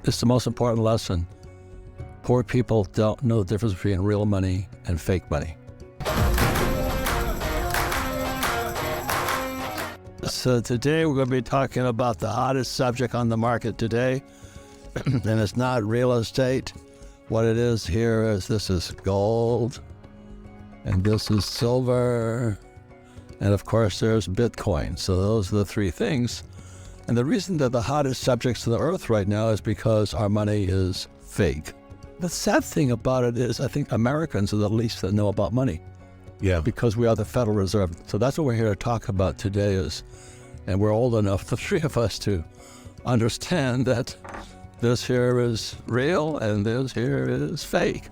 It's the most important lesson. Poor people don't know the difference between real money and fake money. So today we're going to be talking about the hottest subject on the market today, and it's not real estate. What it is here is this is gold, and this is silver, and of course there's Bitcoin. So those are the three things. And the reason they're the hottest subjects of the earth right now is because our money is fake. The sad thing about it is I think Americans are the least that know about money. Yeah. Because we are the Federal Reserve. So that's what we're here to talk about today is, and we're old enough, the three of us, to understand that this here is real and this here is fake.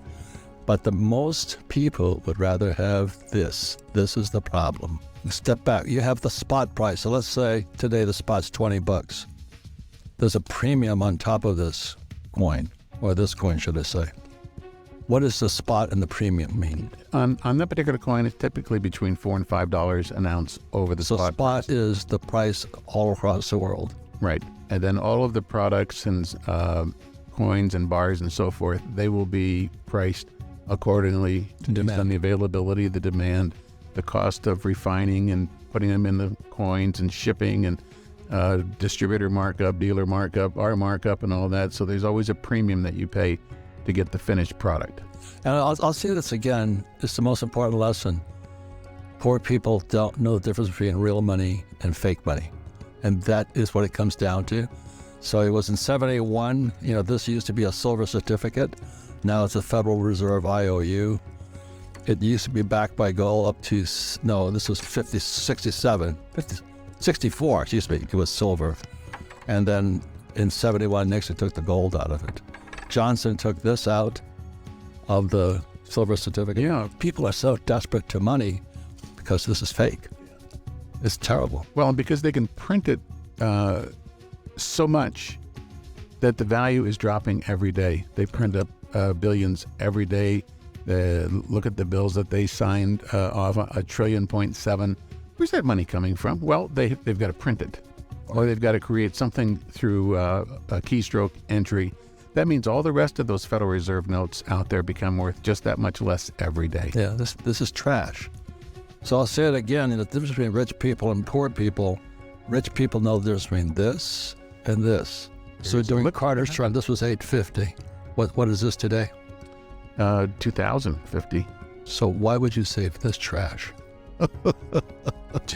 But the most people would rather have this. This is the problem. Step back. You have the spot price. So let's say today the spot's $20. There's a premium on top of this coin, or this coin, should I say. What does the spot and the premium mean? On that particular coin, it's typically between $4 and $5 an ounce over the spot. So spot is the price all across the world. Right. And then all of the products and coins and bars and so forth, they will be priced accordingly based on the availability, the demand, the cost of refining and putting them in the coins and shipping and distributor markup, dealer markup, our markup and all that. So there's always a premium that you pay to get the finished product. And I'll say this again, it's the most important lesson. Poor people don't know the difference between real money and fake money. And that is what it comes down to. So it was in 71, this used to be a silver certificate. Now it's a Federal Reserve IOU. It used to be backed by gold up to, this was 64, it was silver. And then in 71, Nixon took the gold out of it. Johnson took this out of the silver certificate. Yeah. People are so desperate to money because this is fake. It's terrible. Well, because they can print it so much that the value is dropping every day. They print up billions every day. Look at the bills that they signed off $1.7 trillion. Where's that money coming from? Well, they've got to print it, or they've got to create something through a keystroke entry. That means all the rest of those Federal Reserve notes out there become worth just that much less every day. Yeah, this is trash. So I'll say it again, the difference between rich people and poor people, rich people know the difference between this and this. So during Carter's term, this was $850. What is this today? 2050. So why would you save this trash?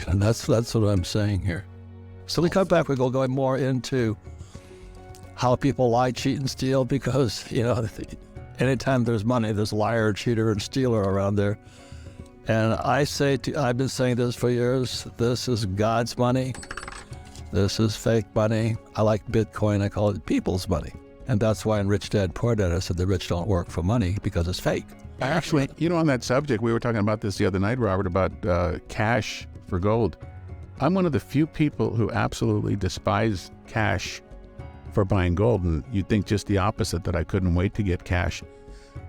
And that's what I'm saying here. So we come back, we're going to go more into how people lie, cheat, and steal, because, anytime there's money, there's liar, cheater, and stealer around there. And I've been saying this for years, this is God's money. This is fake money. I like Bitcoin, I call it people's money. And that's why in Rich Dad, Poor Dad, I said the rich don't work for money because it's fake. Actually, on that subject, we were talking about this the other night, Robert, about cash for gold. I'm one of the few people who absolutely despise cash for buying gold, and you'd think just the opposite, that I couldn't wait to get cash.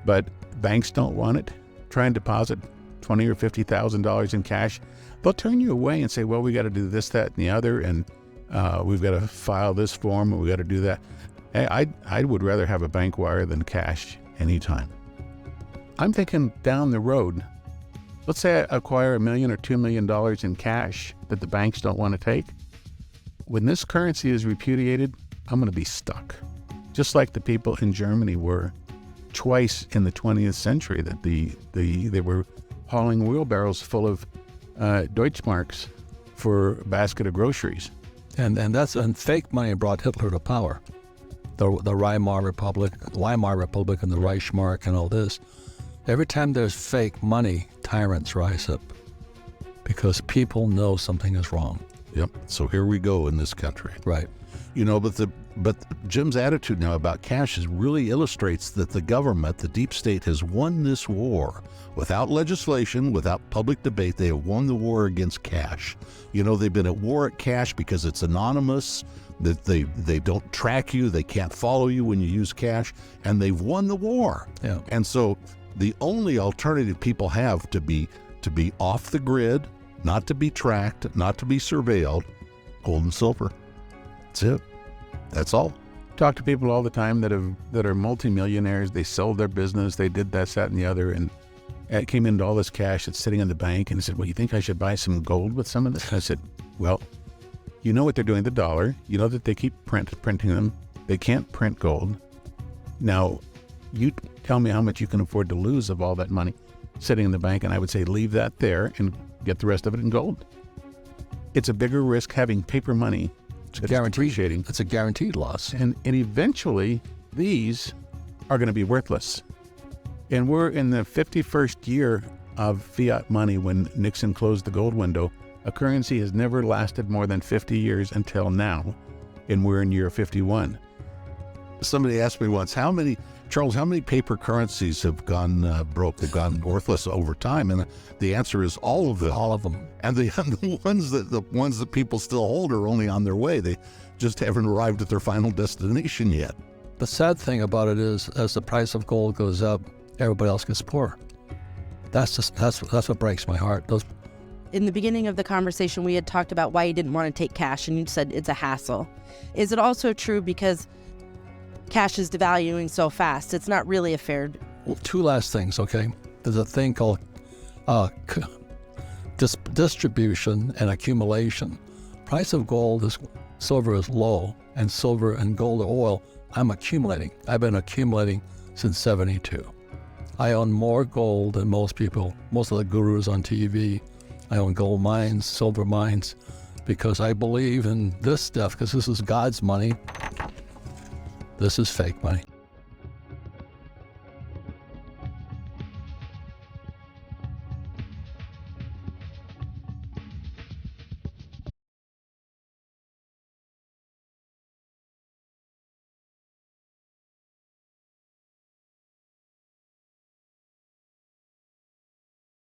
But banks don't want it. Try and deposit $20,000 or $50,000 in cash. They'll turn you away and say, well, we got to do this, that, and the other, and we've got to file this form, and we got to do that. Hey, I would rather have a bank wire than cash anytime. I'm thinking down the road, let's say I acquire $1 million or $2 million in cash that the banks don't want to take. When this currency is repudiated, I'm going to be stuck. Just like the people in Germany were twice in the 20th century, that they were hauling wheelbarrows full of Deutschmarks for a basket of groceries. And fake money brought Hitler to power. The Weimar Republic and the Reichsmark and all this. Every time there's fake money, tyrants rise up because people know something is wrong. Yep. So here we go in this country. Right. But Jim's attitude now about cash really illustrates that the government, the deep state, has won this war. Without legislation, without public debate, they have won the war against cash. They've been at war at cash because it's anonymous, that they don't track you, they can't follow you when you use cash, and they've won the war. Yeah. And so the only alternative people have to be off the grid, not to be tracked, not to be surveilled, gold and silver. That's it. That's all. talk to people all the time that are multimillionaires. They sold their business, they did this, that, and the other, and it came into all this cash that's sitting in the bank. And I said, well, you think I should buy some gold with some of this? And I said, well, you know what they're doing, the dollar. You know that they keep printing them. They can't print gold. Now, you tell me how much you can afford to lose of all that money sitting in the bank, and I would say leave that there and get the rest of it in gold. It's a bigger risk having paper money. It's guaranteed. It's a guaranteed loss. And eventually, these are going to be worthless. And we're in the 51st year of fiat money when Nixon closed the gold window. A currency has never lasted more than 50 years until now, and we're in year 51. Somebody asked me once, Charles, how many paper currencies have gone broke, have gone worthless over time? And the answer is all of them. All of them. And the ones that people still hold are only on their way. They just haven't arrived at their final destination yet. The sad thing about it is, as the price of gold goes up, everybody else gets poorer. That's what breaks my heart. In the beginning of the conversation, we had talked about why you didn't want to take cash, and you said it's a hassle. Is it also true because cash is devaluing so fast? It's not really a fair... Well, two last things, okay? There's a thing called distribution and accumulation. Price of silver is low, and silver and gold or oil, I'm accumulating. I've been accumulating since 72. I own more gold than most people, most of the gurus on TV. I own gold mines, silver mines, because I believe in this stuff, because this is God's money. This is fake money.